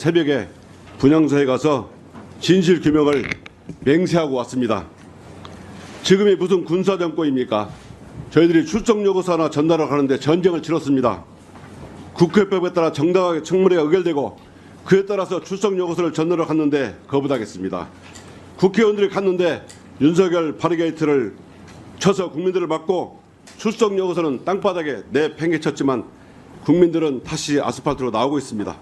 새벽에 분향소에 가서 진실 규명을 맹세하고 왔습니다. 지금이 무슨 군사정권입니까? 저희들이 출석 요구서 하나 전달을 하는데 전쟁을 치렀습니다. 국회법에 따라 정당하게 청문회가 의결되고 그에 따라서 출석 요구서를 전달을 갔는데 거부당했습니다. 국회의원들이 갔는데 윤석열 바리게이트를 쳐서 국민들을 막고 출석 요구서는 땅바닥에 내팽개쳤지만 국민들은 다시 아스팔트로 나오고 있습니다.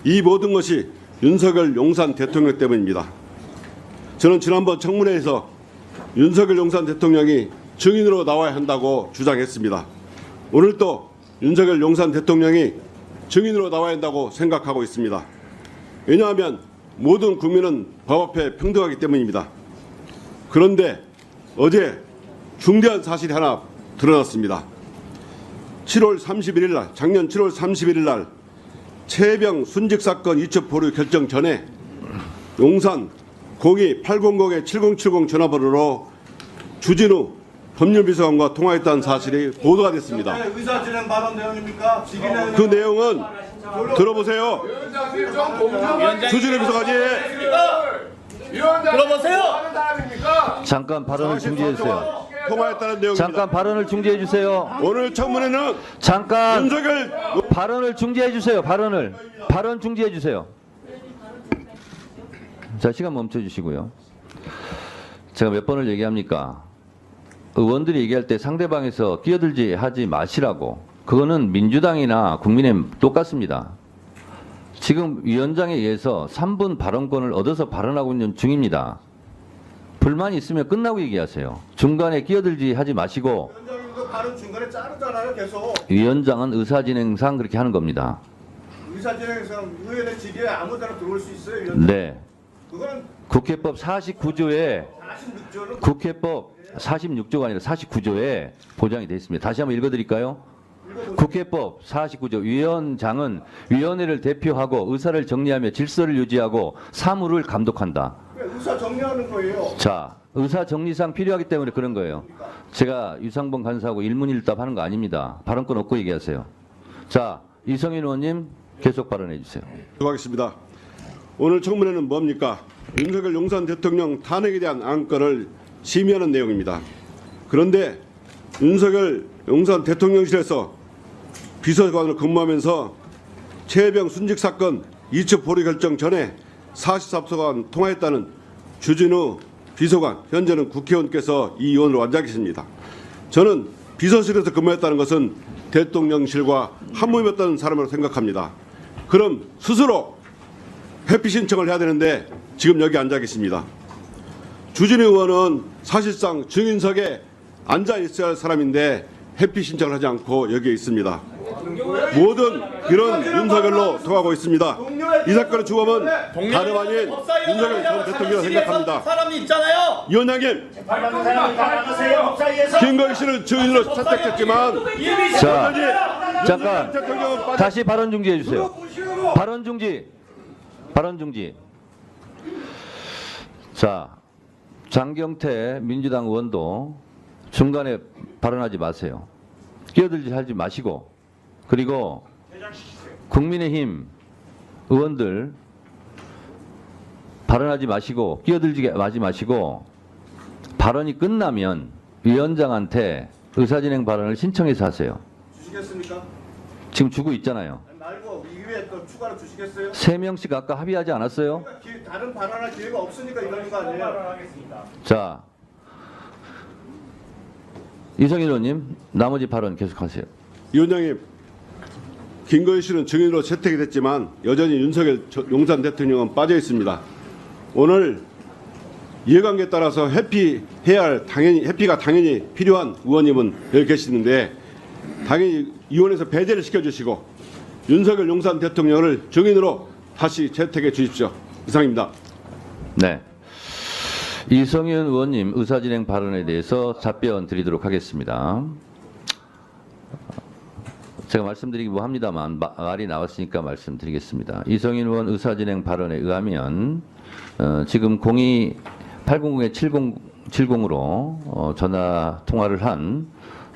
이 모든 것이 윤석열 용산 대통령 때문입니다. 저는 지난번 청문회에서 윤석열 용산 대통령이 증인으로 나와야 한다고 주장했습니다. 오늘 또 윤석열 용산 대통령이 증인으로 나와야 한다고 생각하고 있습니다. 왜냐하면 모든 국민은 법 앞에 평등하기 때문입니다. 그런데 어제 중대한 사실이 하나 드러났습니다. 7월 31일 날, 작년 7월 31일 날 최혜병 순직 사건 이첩 보류 결정 전에 용산 02-800-7070 전화번호로 주진우 법률비서관과 통화했다는 사실이 보도가 됐습니다. 의사진행 발언 내용입니까? 그 내용은 들어보세요. 주진우 비서관이 들어보세요. 잠깐 발언을 중지해 주세요. 통화했다는 내용입니다. 잠깐 발언을 중지해 주세요. 오늘 청문회는 잠깐 윤석열 발언을 중지해 주세요. 발언 중지해 주세요. 자, 시간 멈춰 주시고요. 제가 몇 번을 얘기합니까? 의원들이 얘기할 때 상대방에서 끼어들지 하지 마시라고. 그거는 민주당이나 국민의힘 똑같습니다. 지금 위원장에 의해서 3분 발언권을 얻어서 발언하고 있는 중입니다. 불만이 있으면 끝나고 얘기하세요. 중간에 끼어들지 하지 마시고. 위원장님도 발언 중간에 자르잖아요, 계속. 위원장은 의사진행상 그렇게 하는 겁니다. 의사진행에서 의원의 직위에 아무데나 들어올 수 있어요, 위원장. 네. 그거는 국회법 49조에 46조는 국회법 46조가 아니라 49조에 보장이 되어 있습니다. 다시 한번 읽어드릴까요? 국회법 49조 위원장은 위원회를 대표하고 의사를 정리하며 질서를 유지하고 사무를 감독한다. 의사 정리하는 거예요. 자, 의사 정리상 필요하기 때문에 그런 거예요. 제가 유상범 간사하고 일문일답 하는 거 아닙니다. 발언권 없고 얘기하세요. 자, 이성인 의원님 계속 발언해 주세요. 하겠습니다. 오늘 청문회는 뭡니까? 윤석열 용산 대통령 탄핵에 대한 안건을 심의하는 내용입니다. 그런데 윤석열 용산 대통령실에서 비서관으로 근무하면서 최혜병 순직 사건 이첩 보류 결정 전에 44소간 통화했다는 주진우 비서관, 현재는 국회의원께서 이 의원으로 앉아 계십니다. 저는 비서실에서 근무했다는 것은 대통령실과 한몸이었다는 사람으로 생각합니다. 그럼 스스로 회피 신청을 해야 되는데 지금 여기 앉아 계십니다. 주진우 의원은 사실상 증인석에 앉아 있어야 할 사람인데 회피 신청을 하지 않고 여기에 있습니다. 모든 이런 윤석열로 통하고 있습니다. 이 사건의 주범은 다름 아닌 윤석열 전 대통령이라고 생각합니다. 사람이 있잖아요. 위원장님, 김건희 씨는 증인으로 채택했지만 자, 잠깐 대통령은 빠져. 다시 발언 중지해 주세요. 발언 중지. 자, 장경태 민주당 의원도 중간에 발언하지 마세요. 끼어들지 하지 마시고, 그리고 국민의힘 의원들 발언하지 마시고 끼어들지 하지 마시고 발언이 끝나면 위원장한테 의사진행 발언을 신청해서 하세요. 주시겠습니까? 지금 주고 있잖아요. 말고 이외에 또 추가로 주시겠어요? 3명씩 아까 합의하지 않았어요? 다른 발언할 기회가 없으니까 이러는 거 아니에요? 자, 이성일 의원님 나머지 발언 계속하세요. 위원장님, 김건희 씨는 증인으로 채택이 됐지만 여전히 윤석열 용산 대통령은 빠져 있습니다. 오늘 이해관계에 따라서 회피해야 할 회피가 당연히 필요한 의원님은 여기 계시는데 당연히 의원에서 배제를 시켜주시고 윤석열 용산 대통령을 증인으로 다시 채택해 주십시오. 이상입니다. 네. 이성윤 의원님 의사진행 발언에 대해서 답변 드리도록 하겠습니다. 제가 말씀드리기 뭐합니다만 말이 나왔으니까 말씀드리겠습니다. 이성윤 의원 의사진행 발언에 의하면 지금 02-800-7070으로 전화 통화를 한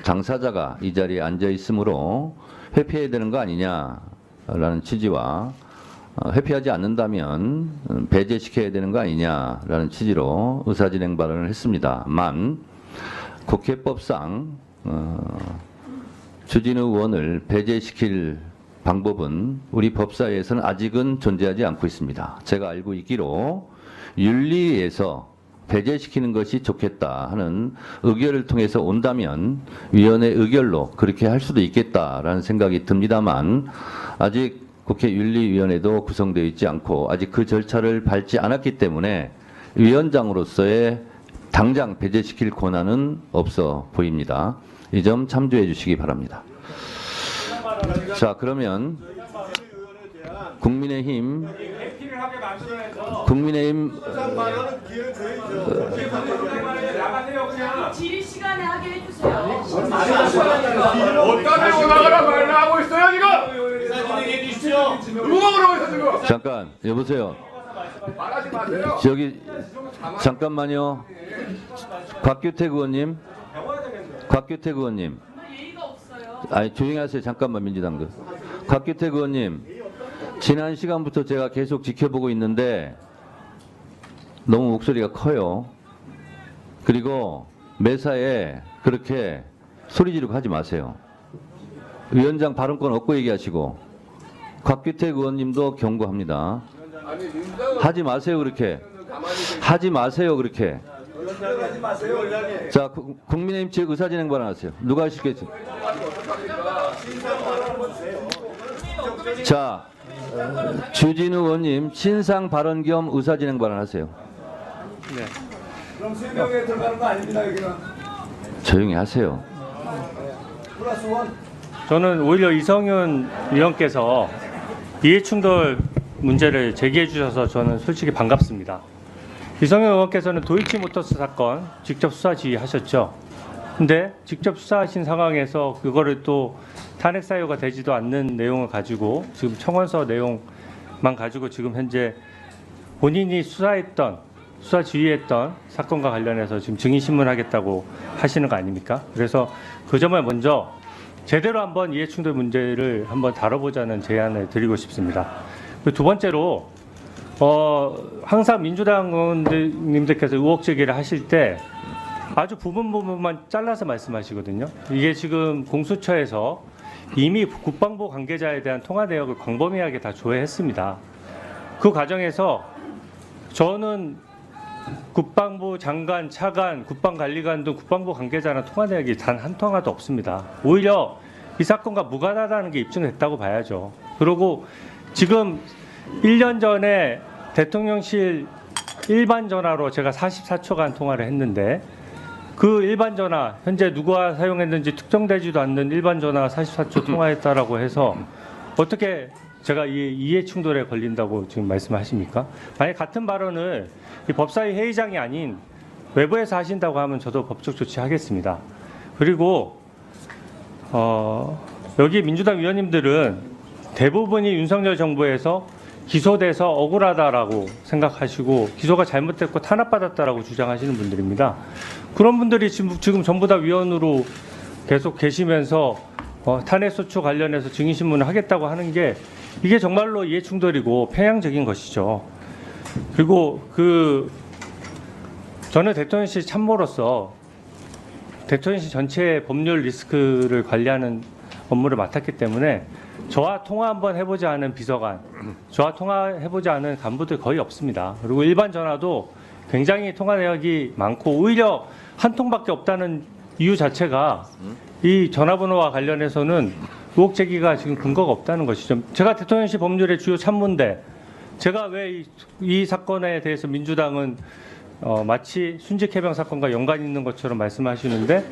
당사자가 이 자리에 앉아 있으므로 회피해야 되는 거 아니냐라는 취지와 회피하지 않는다면 배제시켜야 되는 거 아니냐라는 취지로 의사진행 발언을 했습니다만 국회법상 주진우 의원을 배제시킬 방법은 우리 법사위에서는 아직은 존재하지 않고 있습니다. 제가 알고 있기로 윤리위에서 배제시키는 것이 좋겠다 하는 의결을 통해서 온다면 위원회 의결로 그렇게 할 수도 있겠다라는 생각이 듭니다만 아직 국회 윤리위원회도 구성되어 있지 않고 아직 그 절차를 밟지 않았기 때문에 위원장으로서의 당장 배제시킬 권한은 없어 보입니다. 이 점 참조해 주시기 바랍니다. 자, 그러면 국민의힘 질의 시간에 하게 해주세요. 어디다 대고 나가라 말라 하고 있어요 지금? 누가 그러고 있어 지금? 잠깐 여보세요. 말하지 마세요. 저기 잠깐만요. 곽규택 의원님. 예의가 없어요. 아니 조용히 하세요. 잠깐만 민주당들. 곽규택 의원님. 지난 시간부터 제가 계속 지켜보고 있는데 너무 목소리가 커요. 그리고 매사에 그렇게 소리 지르고 하지 마세요. 위원장 발언권 얻고 얘기하시고 곽규택 의원님도 경고합니다. 하지 마세요 그렇게. 하지 마세요 그렇게. 자, 국민의힘 측 의사진행 발언하세요. 누가 하시겠지? 자, 주진우 의원님 신상 발언 겸 의사진행 발언하세요. 그럼 3명에 들어가는 거 아닙니다 여기는. 조용히 하세요. 플러스 원. 저는 오히려 이성윤 의원께서 이해충돌 문제를 제기해 주셔서 저는 솔직히 반갑습니다. 이성윤 의원께서는 도이치모터스 사건 직접 수사 지휘하셨죠. 근데 직접 수사하신 상황에서 그거를 또 탄핵 사유가 되지도 않는 내용을 가지고 지금 청원서 내용만 가지고 지금 현재 본인이 수사 지휘했던 사건과 관련해서 지금 증인신문하겠다고 하시는 거 아닙니까? 그래서 그 점을 먼저 제대로 한번 이해충돌 문제를 한번 다뤄보자는 제안을 드리고 싶습니다. 두 번째로 항상 민주당 의원님들께서 의혹 제기를 하실 때 아주 부분만 잘라서 말씀하시거든요. 이게 지금 공수처에서 이미 국방부 관계자에 대한 통화 내역을 광범위하게 다 조회했습니다. 그 과정에서 저는 국방부 장관, 차관, 국방관리관 등 국방부 관계자나 통화 내역이 단 한 통화도 없습니다. 오히려 이 사건과 무관하다는 게 입증됐다고 봐야죠. 그리고 지금 1년 전에 대통령실 일반 전화로 제가 44초간 통화를 했는데 그 일반 전화 현재 누가 사용했는지 특정되지도 않는 일반 전화 44초 통화했다라고 해서 어떻게 제가 이해 충돌에 걸린다고 지금 말씀하십니까? 만약 같은 발언을 이 법사위 회의장이 아닌 외부에서 하신다고 하면 저도 법적 조치하겠습니다. 그리고 여기 민주당 위원님들은 대부분이 윤석열 정부에서 기소돼서 억울하다라고 생각하시고 기소가 잘못됐고 탄압받았다라고 주장하시는 분들입니다. 그런 분들이 지금 전부 다 위원으로 계속 계시면서 탄핵소추 관련해서 증인신문을 하겠다고 하는 게 이게 정말로 이해충돌이고 편향적인 것이죠. 그리고 저는 대통령실 참모로서 대통령실 전체의 법률 리스크를 관리하는 업무를 맡았기 때문에 저와 통화 한번 해보지 않은 비서관, 저와 통화해보지 않은 간부들 거의 없습니다. 그리고 일반 전화도 굉장히 통화 내역이 많고 오히려 한 통밖에 없다는 이유 자체가 이 전화번호와 관련해서는 의혹 제기가 지금 근거가 없다는 것이죠. 제가 대통령실 법률의 주요 참모인데 제가 왜 이 사건에 대해서 민주당은 마치 순직해병 사건과 연관이 있는 것처럼 말씀하시는데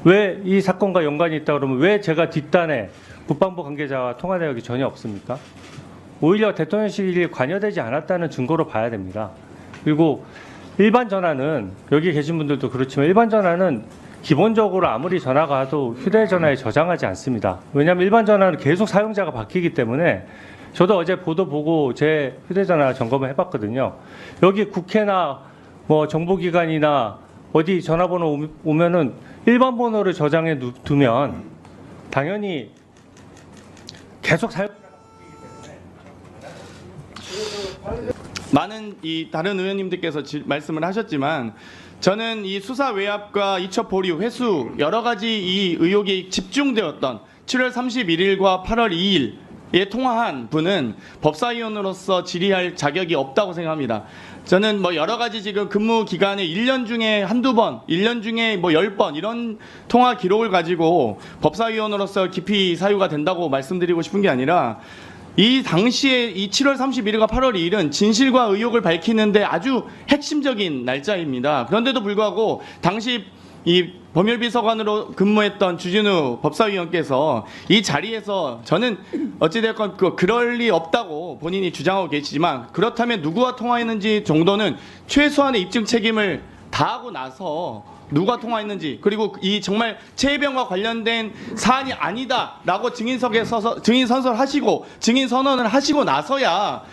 왜 이 사건과 연관이 있다 그러면 왜 제가 뒷단에 국방부 관계자와 통화 내역이 전혀 없습니까? 오히려 대통령실이 관여되지 않았다는 증거로 봐야 됩니다. 그리고 일반 전화는 여기 계신 분들도 그렇지만 일반 전화는 기본적으로 아무리 전화가 와도 휴대전화에 저장하지 않습니다. 왜냐하면 일반 전화는 계속 사용자가 바뀌기 때문에 저도 어제 보도 보고 제 휴대전화 점검을 해봤거든요. 여기 국회나 뭐 정보기관이나 어디 전화번호 오면은 일반 번호를 저장해 두면 당연히 계속 사용 많은 이 다른 의원님들께서 말씀을 하셨지만 저는 이 수사 외압과 이첩 보류, 회수 여러 가지 이 의혹이 집중되었던 7월 31일과 8월 2일에 통화한 분은 법사위원으로서 질의할 자격이 없다고 생각합니다. 저는 뭐 여러 가지 지금 근무 기간에 1년 중에 한두 번, 1년 중에 뭐 10번 이런 통화 기록을 가지고 법사위원으로서 깊이 사유가 된다고 말씀드리고 싶은 게 아니라 이 당시에 이 7월 31일과 8월 2일은 진실과 의혹을 밝히는데 아주 핵심적인 날짜입니다. 그런데도 불구하고 당시 이 법률비서관으로 근무했던 주진우 법사위원께서 이 자리에서 저는 어찌됐건 그럴 리 없다고 본인이 주장하고 계시지만 그렇다면 누구와 통화했는지 정도는 최소한의 입증 책임을 다하고 나서 누가 통화했는지 그리고 이 정말 최혜병과 관련된 사안이 아니다라고 증인석에 서서 증인 선서하시고 증인 선언을 하시고 나서야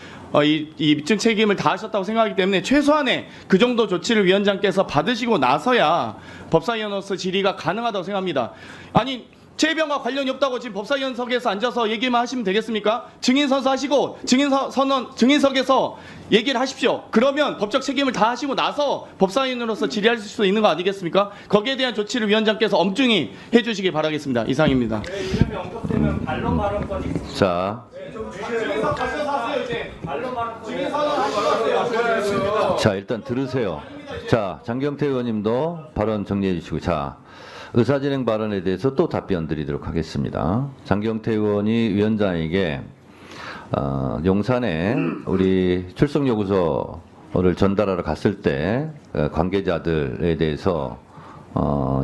이 입증 책임을 다하셨다고 생각하기 때문에 최소한의 그 정도 조치를 위원장께서 받으시고 나서야 법사위원으로서 질의가 가능하다고 생각합니다. 아니 최혜병과 관련이 없다고 지금 법사위원석에서 앉아서 얘기만 하시면 되겠습니까? 증인 선서하시고 증인석에서 얘기를 하십시오. 그러면 법적 책임을 다 하시고 나서 법사위원으로서 질의할 수 있는 거 아니겠습니까? 거기에 대한 조치를 위원장께서 엄중히 해주시기 바라겠습니다. 이상입니다. 이름이 언급되면 반론 발언권이 자, 증인석 가셔서 하세요 이제. 증인 선언하시고 자 일단 들으세요. 자, 장경태 의원님도 발언 정리해 주시고, 자 의사진행 발언에 대해서 또 답변 드리도록 하겠습니다. 장경태 의원이 위원장에게 용산에 우리 출석 요구서를 전달하러 갔을 때 관계자들에 대해서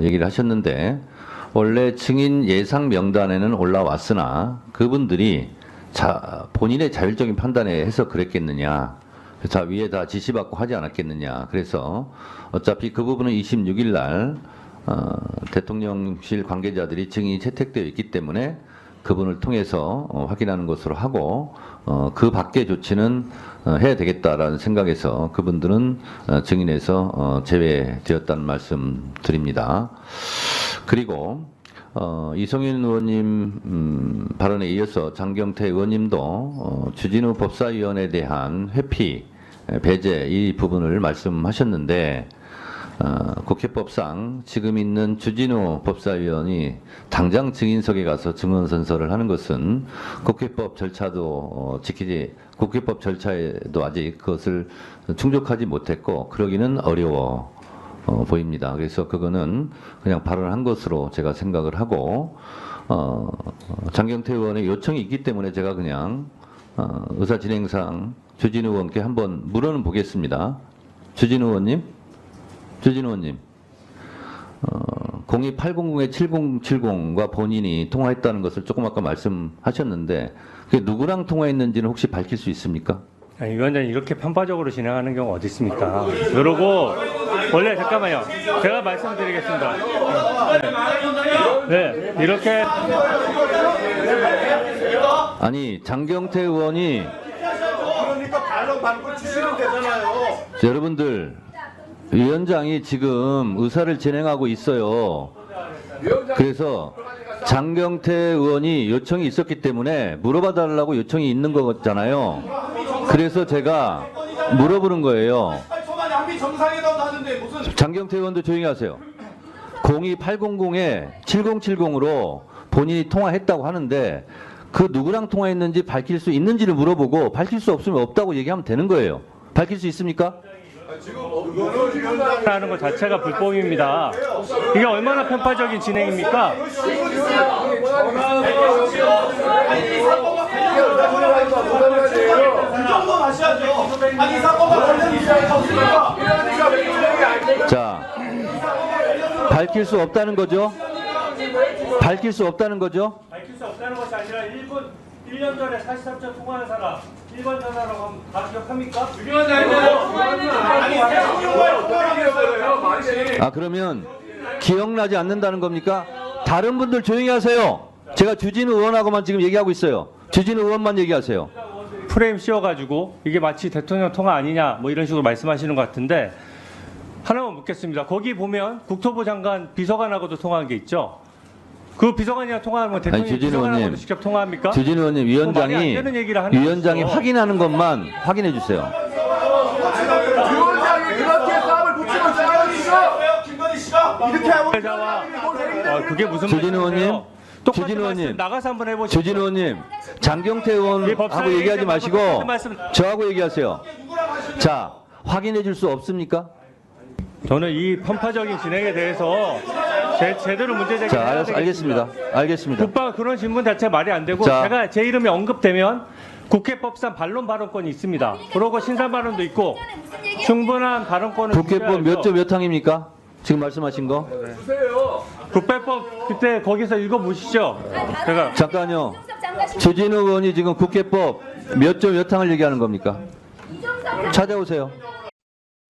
얘기를 하셨는데 원래 증인 예상 명단에는 올라왔으나 그분들이 본인의 자율적인 판단에 해서 그랬겠느냐, 자 위에 다 지시받고 하지 않았겠느냐. 그래서 어차피 그 부분은 26일 날 대통령실 관계자들이 증인이 채택되어 있기 때문에 그분을 통해서 확인하는 것으로 하고 그 밖의 조치는 해야 되겠다라는 생각에서 그분들은 증인에서 제외되었다는 말씀 드립니다. 그리고 이성윤 의원님 발언에 이어서 장경태 의원님도 주진우 법사위원에 대한 회피, 배제 이 부분을 말씀하셨는데 국회법상 지금 있는 주진우 법사위원이 당장 증인석에 가서 증언 선서를 하는 것은 국회법 절차도 국회법 절차에도 아직 그것을 충족하지 못했고 그러기는 어려워 보입니다. 그래서 그거는 그냥 발언한 것으로 제가 생각을 하고 장경태 의원의 요청이 있기 때문에 제가 그냥 의사진행상 주진우 의원께 한번 물어는 보겠습니다. 주진우 의원님, 02800-7070과 본인이 통화했다는 것을 조금 아까 말씀하셨는데 그게 누구랑 통화했는지는 혹시 밝힐 수 있습니까? 아니, 위원장님 이렇게 편파적으로 진행하는 경우 어디 있습니까? 그러고 원래 잠깐만요. 제가 말씀드리겠습니다. 네, 이렇게 아니 장경태 의원이 그러니까 반론 받고 주시면 되잖아요. 여러분들 위원장이 지금 의사를 진행하고 있어요. 그래서 장경태 의원이 요청이 있었기 때문에 물어봐 달라고 요청이 있는 거잖아요. 그래서 제가 물어보는 거예요. 장경태 의원도 조용히 하세요. 02800-7070으로 본인이 통화했다고 하는데 그 누구랑 통화했는지 밝힐 수 있는지를 물어보고 밝힐 수 없으면 없다고 얘기하면 되는 거예요. 밝힐 수 있습니까? 하는 것 자체가 불법입니다. 이게 얼마나 편파적인 진행입니까? 자, 밝힐 수 없다는 거죠? 밝힐 수 없다는 거죠? 밝힐 수 없다는 것이 아니라 1년 전에 43차 통화한 사람 1번 전화라고 하면 다 기억합니까? 그러면 기억나지 않는다는 겁니까? 다른 분들 조용히 하세요. 제가 주진우 의원하고만 지금 얘기하고 있어요. 주진우 의원만 얘기하세요. 프레임 씌워가지고 이게 마치 대통령 통화 아니냐 뭐 이런 식으로 말씀하시는 것 같은데 하나만 묻겠습니다. 거기 보면 국토부 장관 비서관하고도 통화한 게 있죠. 그 비서관이랑 통화하는 건 대통령이 주진우 비서관하고 의원님. 직접 통화합니까? 주진우 의원님, 말이 안 되는 얘기를 하는 위원장이 거죠. 확인하는 것만 확인해 주세요. 위원장이 그렇게 싸움을 붙이고 싸우시죠. 김건희 씨가 이렇게 하고 회자와 그게 무슨 주진우 말씀이세요? 의원님, 똑같은 주진우 말씀 의원님. 나가서 한번 해보시죠. 주진우 의원님, 장경태 이 의원하고 법사위 얘기하지 얘기하지 마시고 똑같은 말씀- 저하고 얘기하세요. 자, 확인해 줄 수 없습니까? 저는 이 편파적인 진행에 대해서 제대로 문제 제기를 자, 해야 되겠습니다. 알겠습니다. 알겠습니다. 국방 그런 질문 자체 말이 안 되고 자. 제가 제 이름이 언급되면 국회법상 반론 발언권이 있습니다. 그러고 신상 발언도 있고 충분한 발언권을 국회법 몇 주셔야죠. 조 몇 항입니까? 지금 말씀하신 거? 주세요. 국회법 그때 거기서 읽어보시죠. 제가 잠깐요. 주진우 의원이 지금 국회법 몇 조 몇 항을 얘기하는 겁니까? 찾아오세요.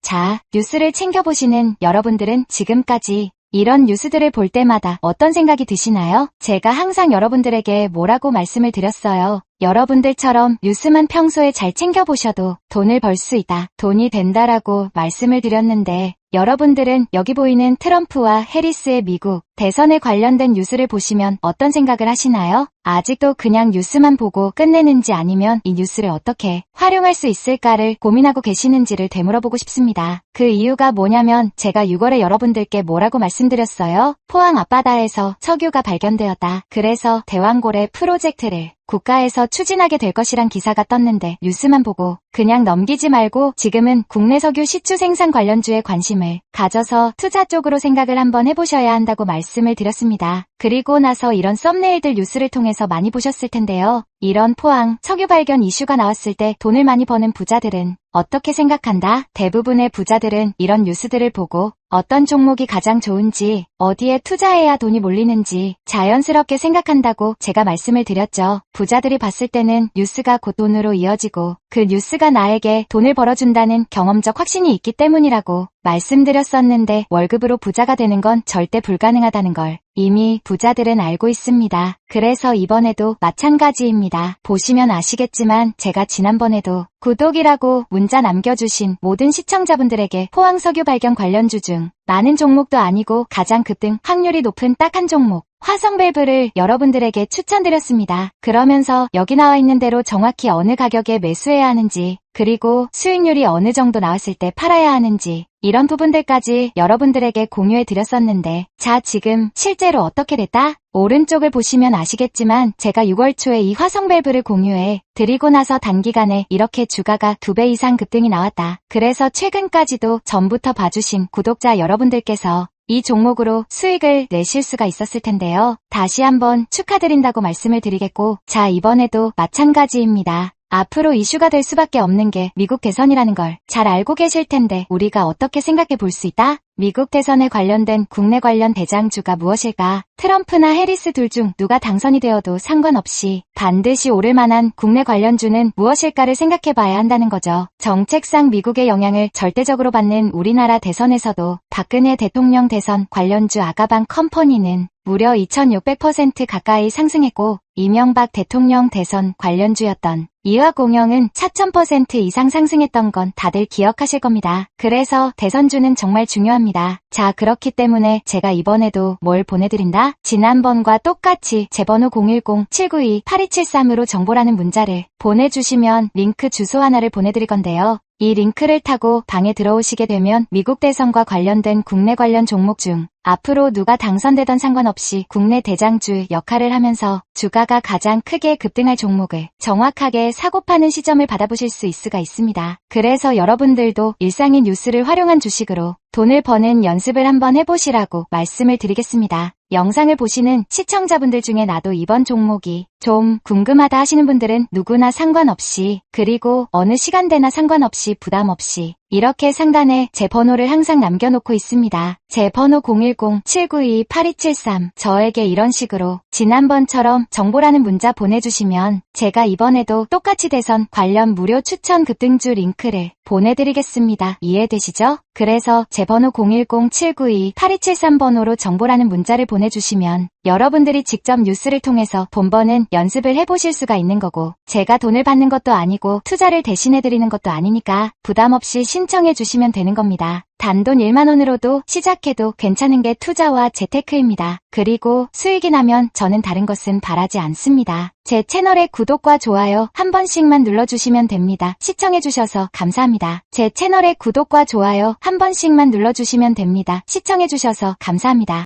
자, 뉴스를 챙겨보시는 여러분들은 지금까지 이런 뉴스들을 볼 때마다 어떤 생각이 드시나요? 제가 항상 여러분들에게 뭐라고 말씀을 드렸어요. 여러분들처럼 뉴스만 평소에 잘 챙겨보셔도 돈을 벌 수 있다. 돈이 된다라고 말씀을 드렸는데 여러분들은 여기 보이는 트럼프와 해리스의 미국 대선에 관련된 뉴스를 보시면 어떤 생각을 하시나요? 아직도 그냥 뉴스만 보고 끝내는지 아니면 이 뉴스를 어떻게 활용할 수 있을까를 고민하고 계시는지를 되물어보고 싶습니다. 그 이유가 뭐냐면 제가 6월에 여러분들께 뭐라고 말씀드렸어요? 포항 앞바다에서 석유가 발견되었다. 그래서 대왕고래 프로젝트를 국가에서 추진하게 될 것이란 기사가 떴는데 뉴스만 보고 그냥 넘기지 말고 지금은 국내 석유 시추 생산 관련주에 관심을 가져서 투자 쪽으로 생각을 한번 해보셔야 한다고 말씀을 드렸습니다. 그리고 나서 이런 썸네일들 뉴스를 통해서 많이 보셨을 텐데요. 이런 포항 석유 발견 이슈가 나왔을 때 돈을 많이 버는 부자들은 어떻게 생각한다? 대부분의 부자들은 이런 뉴스들을 보고 어떤 종목이 가장 좋은지, 어디에 투자해야 돈이 몰리는지 자연스럽게 생각한다고 제가 말씀을 드렸죠. 부자들이 봤을 때는 뉴스가 곧 돈으로 이어지고 그 뉴스가 나에게 돈을 벌어준다는 경험적 확신이 있기 때문이라고 말씀드렸었는데 월급으로 부자가 되는 건 절대 불가능하다는 걸 이미 부자들은 알고 있습니다. 그래서 이번에도 마찬가지입니다. 보시면 아시겠지만 제가 지난번에도 구독이라고 문자 남겨주신 모든 시청자분들에게 포항 석유 발견 관련주 중 많은 종목도 아니고 가장 급등 확률이 높은 딱 한 종목 화성밸브를 여러분들에게 추천드렸습니다. 그러면서 여기 나와 있는 대로 정확히 어느 가격에 매수해야 하는지 그리고 수익률이 어느 정도 나왔을 때 팔아야 하는지 이런 부분들까지 여러분들에게 공유해 드렸었는데 자 지금 실제로 어떻게 됐다? 오른쪽을 보시면 아시겠지만 제가 6월 초에 이 화성밸브를 공유해 드리고 나서 단기간에 이렇게 주가가 2배 이상 급등이 나왔다. 그래서 최근까지도 전부터 봐주신 구독자 여러분들께서 이 종목으로 수익을 내실 수가 있었을 텐데요. 다시 한번 축하드린다고 말씀을 드리겠고 자 이번에도 마찬가지입니다. 앞으로 이슈가 될 수밖에 없는 게 미국 대선이라는 걸 잘 알고 계실 텐데 우리가 어떻게 생각해 볼 수 있다? 미국 대선에 관련된 국내 관련 대장주가 무엇일까? 트럼프나 해리스 둘 중 누가 당선이 되어도 상관없이 반드시 오를 만한 국내 관련주는 무엇일까를 생각해 봐야 한다는 거죠. 정책상 미국의 영향을 절대적으로 받는 우리나라 대선에서도 박근혜 대통령 대선 관련주 아가방 컴퍼니는 무려 2600% 가까이 상승했고 이명박 대통령 대선 관련주였던 이화공영은 4000% 이상 상승했던 건 다들 기억하실 겁니다. 그래서 대선주는 정말 중요합니다. 자 그렇기 때문에 제가 이번에도 뭘 보내드린다? 지난번과 똑같이 제 번호 010-792-8273으로 정보라는 문자를 보내주시면 링크 주소 하나를 보내드릴 건데요. 이 링크를 타고 방에 들어오시게 되면 미국 대선과 관련된 국내 관련 종목 중 앞으로 누가 당선되던 상관없이 국내 대장주 역할을 하면서 주가가 가장 크게 급등할 종목을 정확하게 사고 파는 시점을 받아보실 수 있을 수가 있습니다. 그래서 여러분들도 일상의 뉴스를 활용한 주식으로 돈을 버는 연습을 한번 해보시라고 말씀을 드리겠습니다. 영상을 보시는 시청자분들 중에 나도 이번 종목이 좀 궁금하다 하시는 분들은 누구나 상관없이 그리고 어느 시간대나 상관없이 부담 없이 이렇게 상단에 제 번호를 항상 남겨놓고 있습니다. 제 번호 010-792-8273 저에게 이런 식으로 지난번처럼 정보라는 문자 보내주시면 제가 이번에도 똑같이 대선 관련 무료 추천 급등주 링크를 보내드리겠습니다. 이해되시죠? 그래서 제 번호 010-792-8273번호로 정보라는 문자를 보내주시면 여러분들이 직접 뉴스를 통해서 돈 버는 연습을 해보실 수가 있는 거고 제가 돈을 받는 것도 아니고 투자를 대신해드리는 것도 아니니까 부담 없이 신청해 주시면 되는 겁니다. 단돈 1만 원으로도 시작해도 괜찮은 게 투자와 재테크입니다. 그리고 수익이 나면 저는 다른 것은 바라지 않습니다. 제 채널의 구독과 좋아요 한 번씩만 눌러주시면 됩니다. 시청해주셔서 감사합니다. 제 채널의 구독과 좋아요 한 번씩만 눌러주시면 됩니다. 시청해주셔서 감사합니다.